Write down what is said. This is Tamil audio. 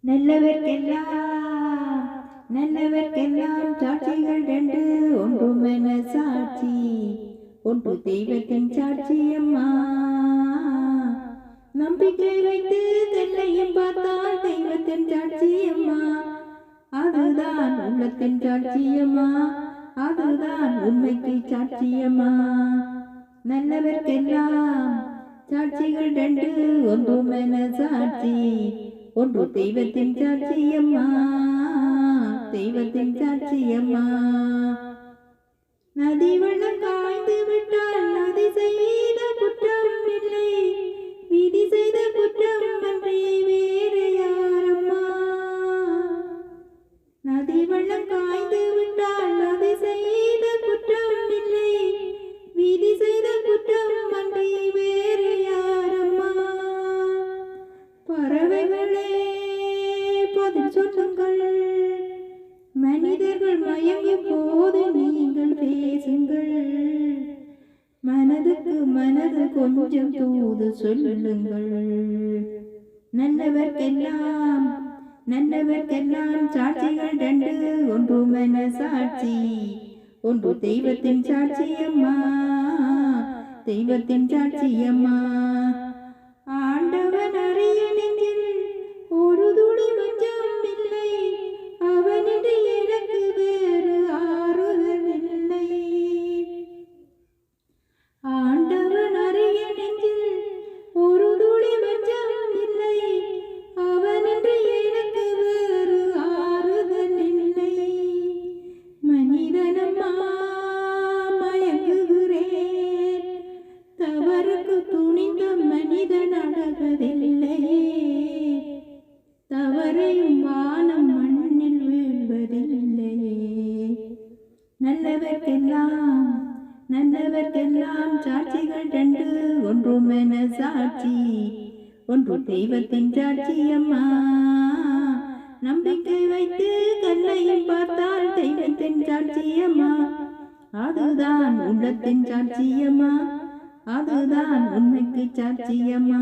நல்லவர்க்கெல்லாம் நல்லவர்க்கெல்லாம் சாட்சிகள் ரெண்டு ஒன்றுமென சாட்சி ஒன்று தெய்வத்தின் சாட்சியம்மா. நம்பிக்கை வைத்து தென்னையும் பார்த்தால் தெய்வத்தின் சாட்சியம்மா. அதுதான் உள்ளத்தின் சாட்சியம்மா, அதுதான் உண்மைக்கு சாட்சியம்மா. நல்லவர்க்கெல்லாம் சாட்சிகள் ரெண்டு ஒன்றுமென சாட்சி ஒன்று தெய்வத்தின் சாட்சியம்மா, தெய்வத்தின் சாட்சியம்மா. நதி வெள்ளம் காய்ந்து விட்டால் நதி செய்த குற்றம் இல்லை, விதி செய்த குற்றம் அன்றி வேறு யாரம்மா. நதி வெள்ளம் காய்ந்து விட்டால் நதி செய்த குற்றம் இல்லை, விதி செய்த குற்றம் அன்றி வேறு யாரம்மா. பறவைகளே பதில் சொல்லுங்கள், மனிதர்கள் மயங்கும் போது நீங்கள் பேசுங்கள். மனதுக்கு மனது கொஞ்சம் தூது சொல்லுங்கள். நல்லவர்க்கெல்லாம் நல்லவர்க்கெல்லாம் சாட்சிகள் ரெண்டு ஒன்றுமென சாட்சி ஒன்று தெய்வத்தின் சாட்சியம்மா, தெய்வத்தின் சாட்சியம்மா. ஆண்டவன் அறிய நெஞ்சில் ஒரு துளி மஞ்சம் இல்லை, அவனின்றி எனக்கு வேறு ஆறுதல் இல்லை. ஆண்டவன் அறிய நெஞ்சில் ஒரு துளி மஞ்சம் இல்லை, அவனின்றி எனக்கு வேறு ஆறுதல் இல்லை. மனிதனம்மா மயங்குகிறேன், தவறுக்கு துணிந்த மனிதன் அழகதில்லை. தவறையும் வானம் மண்ணில் வீழ்வதில்லையே. நல்லவர்க்கெல்லாம் நல்லவர்க்கெல்லாம் சாட்சிகள் ரெண்டு ஒன்றுமென சாட்சி ஒன்று தெய்வத்தின் சாட்சியம்மா. நம்பிக்கை வைத்து கண்ணையும் பார்த்தால் தெய்வத்தின் சாட்சியம்மா. அதுதான் உள்ளத்தின் சாட்சியம்மா, அதுதான் உண்மைக்கு சாட்சியம்மா.